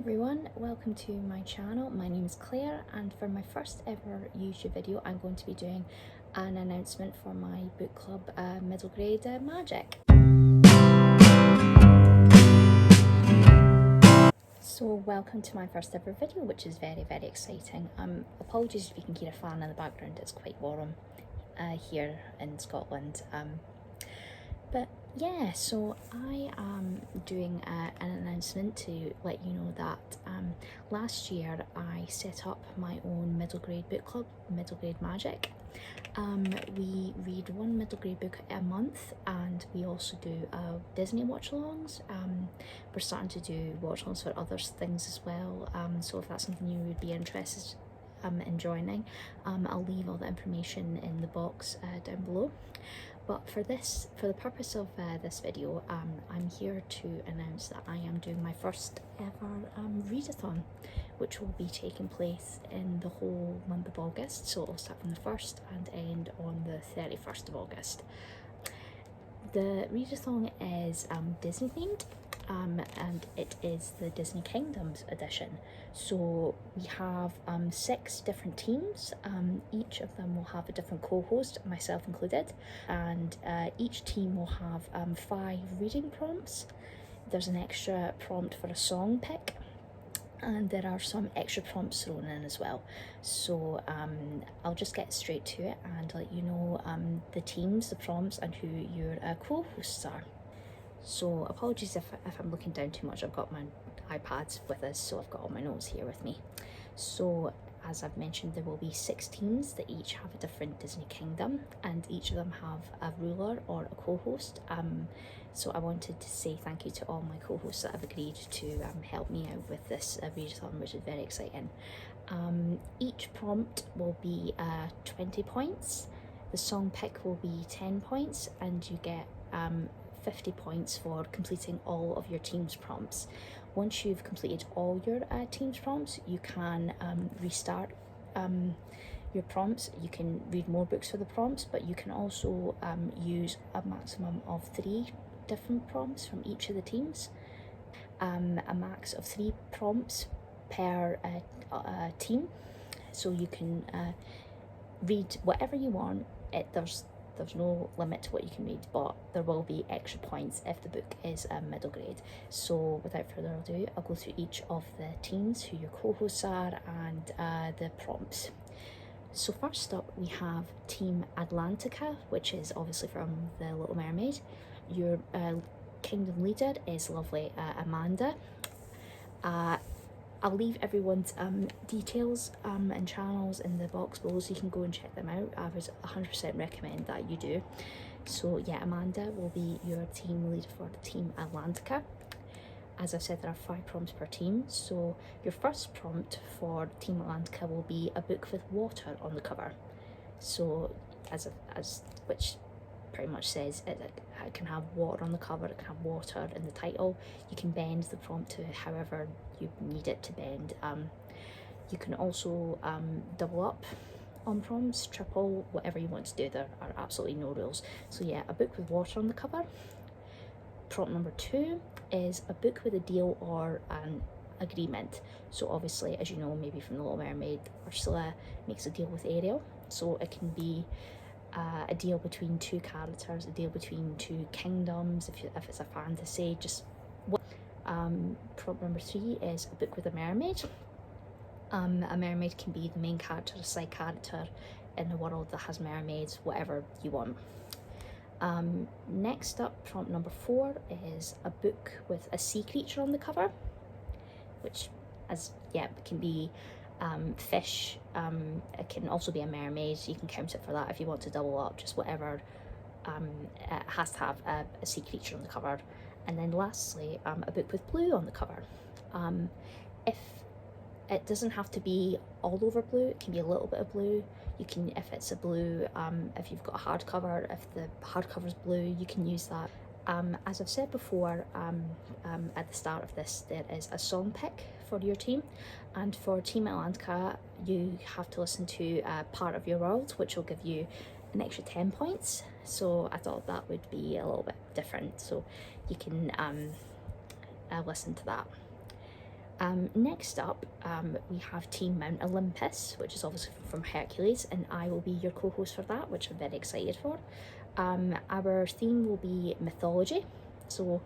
everyone, welcome to my channel. My name is Claire, and for my first ever YouTube video I'm going to be doing an announcement for my book club middle grade magic. So welcome to my first ever video, which is very exciting. Apologies if you can hear a fan in the background, it's quite warm here in Scotland. But yeah, so I am doing an announcement to let you know that last year I set up my own middle grade book club, Middle Grade Magic. We read one middle grade book a month, and we also do Disney watch-alongs. We're starting to do watch-alongs for other things as well, so if that's something you would be interested in joining, I'll leave all the information in the box down below. But for the purpose of this video, I'm here to announce that I am doing my first ever Readathon, which will be taking place in the whole month of August. So it'll start from the 1st and end on the 31st of August. The Readathon is Disney themed, and it is the Disney Kingdoms edition. So we have 6 different teams. Each of them will have a different co-host, myself included, and each team will have 5 reading prompts. There's an extra prompt for a song pick, and there are some extra prompts thrown in as well. So I'll just get straight to it and let you know the teams, the prompts, and who your co-hosts are. So apologies if I'm looking down too much. I've got my iPads with us, so I've got all my notes here with me. So as I've mentioned, there will be 6 teams that each have a different Disney kingdom, and each of them have a ruler or a co-host. So I wanted to say thank you to all my co-hosts that have agreed to help me out with this readathon, which is very exciting. Each prompt will be 20 points. The song pick will be 10 points, and you get 50 points for completing all of your team's prompts. Once you've completed all your team's prompts, you can restart your prompts. You can read more books for the prompts, but you can also use a maximum of 3 different prompts from each of the teams. A max of 3 prompts per team, so you can read whatever you want. There's no limit to what you can read, but there will be extra points if the book is middle grade. So without further ado, I'll go through each of the teams, who your co-hosts are, and the prompts. So first up, we have Team Atlantica, which is obviously from The Little Mermaid. Your kingdom leader is lovely Amanda. I'll leave everyone's details and channels in the box below, so you can go and check them out. I would 100% recommend that you do. So yeah, Amanda will be your team leader for the Team Atlantica. As I said, there are 5 prompts per team. So your first prompt for Team Atlantica will be a book with water on the cover. So which pretty much says it can have water on the cover, it can have water in the title. You can bend the prompt to however you need it to bend. You can also double up on prompts, triple, whatever you want to do. There are absolutely no rules. So yeah, a book with water on the cover. Prompt number 2 is a book with a deal or an agreement. So obviously, as you know, maybe from The Little Mermaid, Ursula makes a deal with Ariel. So it can be a deal between 2 characters, a deal between 2 kingdoms, if it's a fantasy. Just prompt number 3 is a book with a mermaid. A mermaid can be the main character, a side character in a world that has mermaids, whatever you want. Next up, prompt number 4 is a book with a sea creature on the cover, which can be fish. It can also be a mermaid. You can count it for that if you want to double up, just whatever. It has to have a sea creature on the cover. And then lastly, a book with blue on the cover. If it doesn't have to be all over blue, it can be a little bit of blue. You can, if it's a blue, if you've got a hardcover, if the hardcover's blue, you can use that. As I've said before, at the start of this, there is a song pick for your team, and for Team Atlantica, you have to listen to Part of Your World, which will give you an extra 10 points. So I thought that would be a little bit different, so you can listen to that. Next up, we have Team Mount Olympus, which is obviously from Hercules, and I will be your co-host for that, which I'm very excited for. Our theme will be mythology, so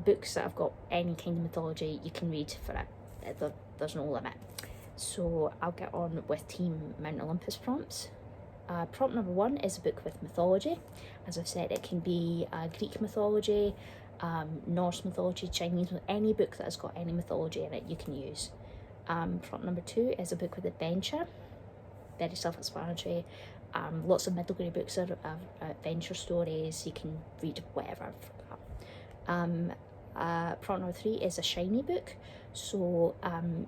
books that have got any kind of mythology you can read for it. There's no limit. So I'll get on with Team Mount Olympus prompts. Prompt number 1 is a book with mythology. As I've said, it can be Greek mythology, Norse mythology, Chinese, any book that has got any mythology in it you can use. Prompt number 2 is a book with adventure, very self-explanatory. Lots of middle grade books are adventure stories, you can read whatever for that. Prompt number 3 is a shiny book, so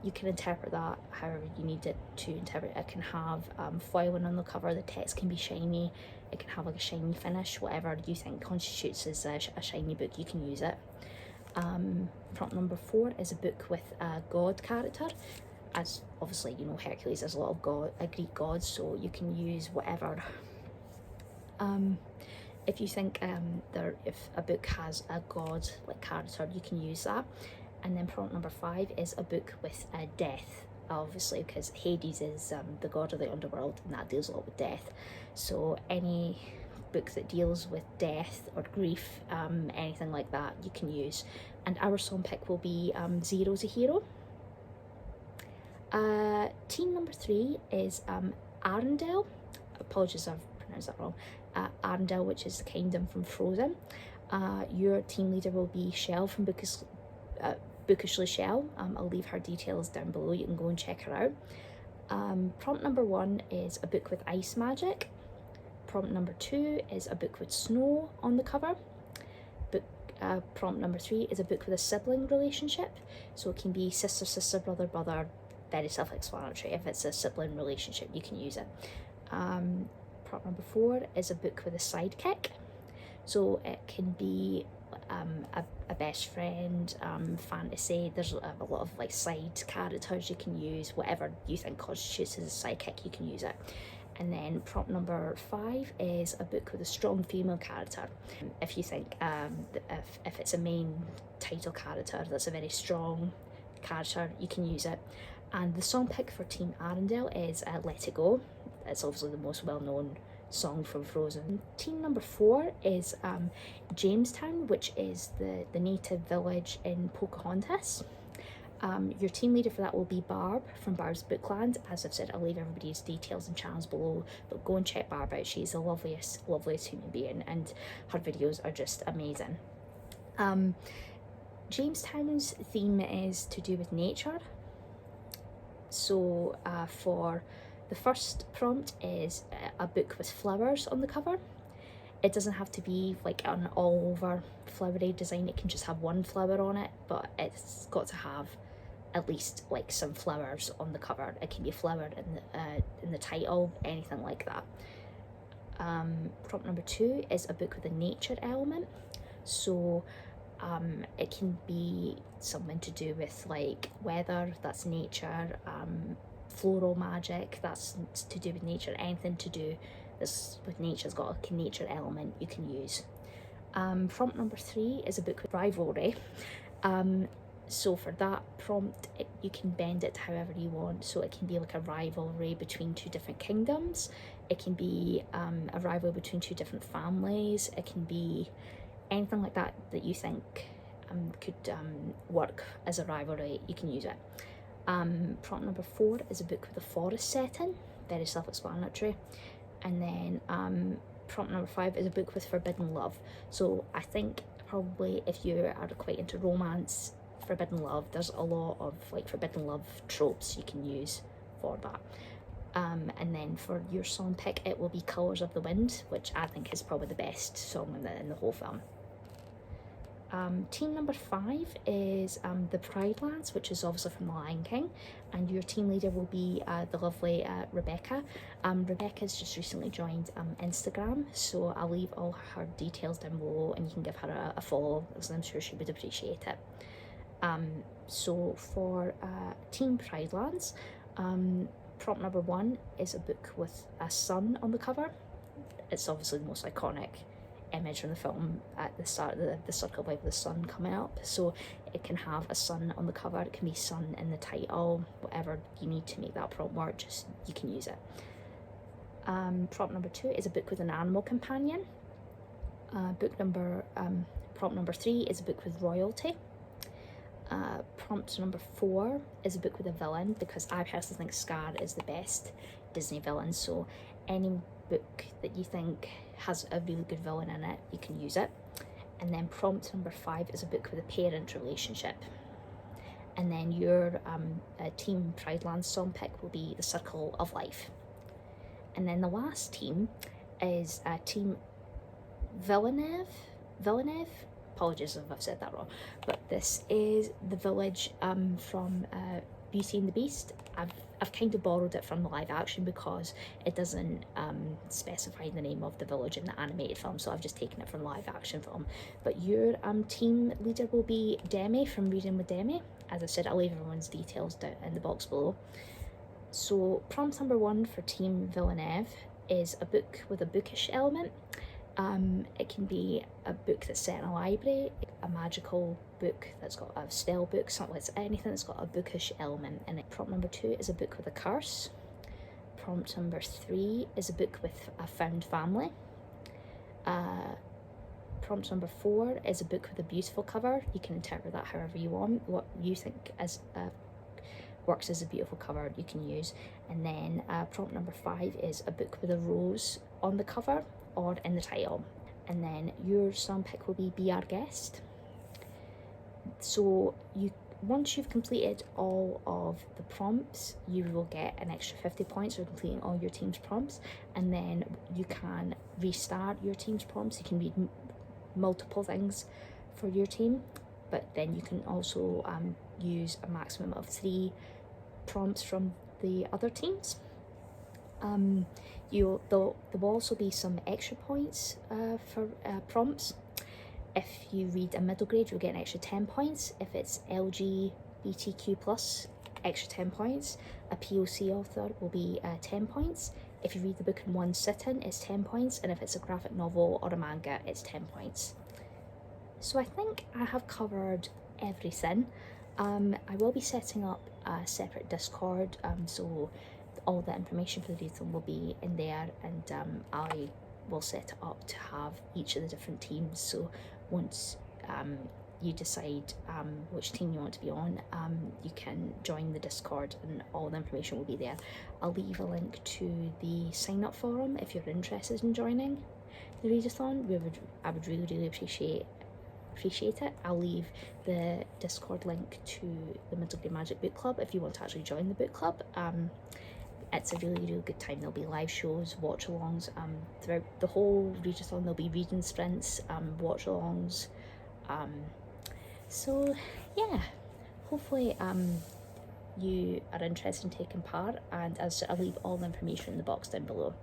you can interpret that however you need it to interpret it. It can have foiling on the cover, the text can be shiny, it can have like a shiny finish, whatever you think constitutes as a shiny book, you can use it. Prompt number 4 is a book with a god character. As obviously you know, Hercules, there's a lot of Greek gods, so you can use whatever. If you think if a book has a god like character, you can use that. And then prompt number 5 is a book with death, obviously, because Hades is the god of the underworld, and that deals a lot with death. So any book that deals with death or grief, anything like that, you can use. And our song pick will be Zero's a Hero. Team number 3 is Arendelle. Apologies, I've pronounced that wrong. Arendelle, which is the kingdom from Frozen. Your team leader will be Chelle from Bookishly Chelle. I'll leave her details down below, you can go and check her out. Prompt number 1 is a book with ice magic. Prompt number 2 is a book with snow on the cover. Prompt number 3 is a book with a sibling relationship, so it can be sister, sister, brother, brother, very self-explanatory. If it's a sibling relationship, you can use it. Prompt number 4 is a book with a sidekick, so it can be a best friend, fantasy. There's a lot of like side characters you can use. Whatever you think constitutes as a sidekick, you can use it. And then prompt number 5 is a book with a strong female character. If you think if it's a main title character that's a very strong character, you can use it. And the song pick for Team Arendelle is Let It Go. It's obviously the most well-known song from Frozen. Team number 4 is Jamestown, which is the native village in Pocahontas. Your team leader for that will be Barb from Barb's Bookland. As I've said, I'll leave everybody's details and channels below, but go and check Barb out. She's the loveliest human being, and her videos are just amazing. Jamestown's theme is to do with nature. So for the first prompt is a book with flowers on the cover. It doesn't have to be like an all over flowery design, it can just have one flower on it, but it's got to have at least like some flowers on the cover. It can be a flower in the title, anything like that. Prompt number 2 is a book with a nature element. So it can be something to do with like weather, that's nature, floral magic, that's to do with nature. Anything to do this with nature's got a nature element you can use. Prompt number 3 is a book with rivalry. So for that prompt, you can bend it however you want. So it can be like a rivalry between 2 different kingdoms. It can be a rivalry between 2 different families. It can be anything like that that you think could work as a rivalry, you can use it. Prompt number 4 is a book with a forest setting, very self-explanatory. And then prompt number 5 is a book with forbidden love. So I think probably if you are quite into romance, forbidden love, there's a lot of like forbidden love tropes you can use for that. And then for your song pick, it will be Colours of the Wind, which I think is probably the best song in the whole film. Team number 5 is the Pride Lands, which is obviously from The Lion King, and your team leader will be the lovely Rebecca. Rebecca's just recently joined Instagram, so I'll leave all her details down below and you can give her a follow, because I'm sure she would appreciate it. So for Team Pride Lands, prompt number 1 is a book with a sun on the cover. It's obviously the most iconic image from the film at the start of the circle with the sun coming up. So it can have a sun on the cover, it can be sun in the title, whatever you need to make that prompt work, just you can use it. Prompt number 2 is a book with an animal companion. Prompt number 3 is a book with royalty. Prompt number 4 is a book with a villain, because I personally think Scar is the best Disney villain, so any book that you think has a really good villain in it, you can use it. And then prompt number 5 is a book with a parent relationship. And then your Team Prideland song pick will be The Circle of Life. And then the last team is Team Villeneuve. Apologies if I've said that wrong, but this is the village from Beauty and the Beast. I've kind of borrowed it from the live action because it doesn't specify the name of the village in the animated film, so I've just taken it from the live action film. But your team leader will be Demi from Reading with Demi. As I said, I'll leave everyone's details down in the box below. So prompt number 1 for Team Villeneuve is a book with a bookish element. It can be a book that's set in a library, a magical book that's got a spell book, something like anything that's got a bookish element in it. Prompt number 2 is a book with a curse. Prompt number 3 is a book with a found family. Prompt number 4 is a book with a beautiful cover. You can interpret that however you want. What you think as works as a beautiful cover you can use. And then prompt number 5 is a book with a rose on the cover or in the title. And then your song pick will be Our Guest. So once you've completed all of the prompts, you will get an extra 50 points for completing all your team's prompts, and then you can restart your team's prompts. You can read multiple things for your team, but then you can also use a maximum of 3 prompts from the other teams. There will also be some extra points for prompts. If you read a middle grade, you'll get an extra 10 points. If it's LGBTQ+, extra 10 points. A POC author will be 10 points. If you read the book in one sitting, it's 10 points. And if it's a graphic novel or a manga, it's 10 points. So I think I have covered everything. I will be setting up a separate Discord, so all the information for the readathon will be in there, and I will set it up to have each of the different teams. So once you decide which team you want to be on, you can join the Discord and all the information will be there. I'll leave a link to the sign up forum if you're interested in joining the readathon. I would really appreciate it. I'll leave the Discord link to the Middle Grade Magic Book Club if you want to actually join the book club. It's a really good time. There'll be live shows, watch-alongs, throughout the whole readathon. There'll be reading sprints, watch-alongs. So yeah, hopefully you are interested in taking part, and as I'll leave all the information in the box down below.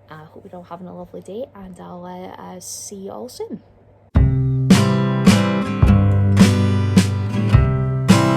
Hope you're all having a lovely day, and I'll see you all soon.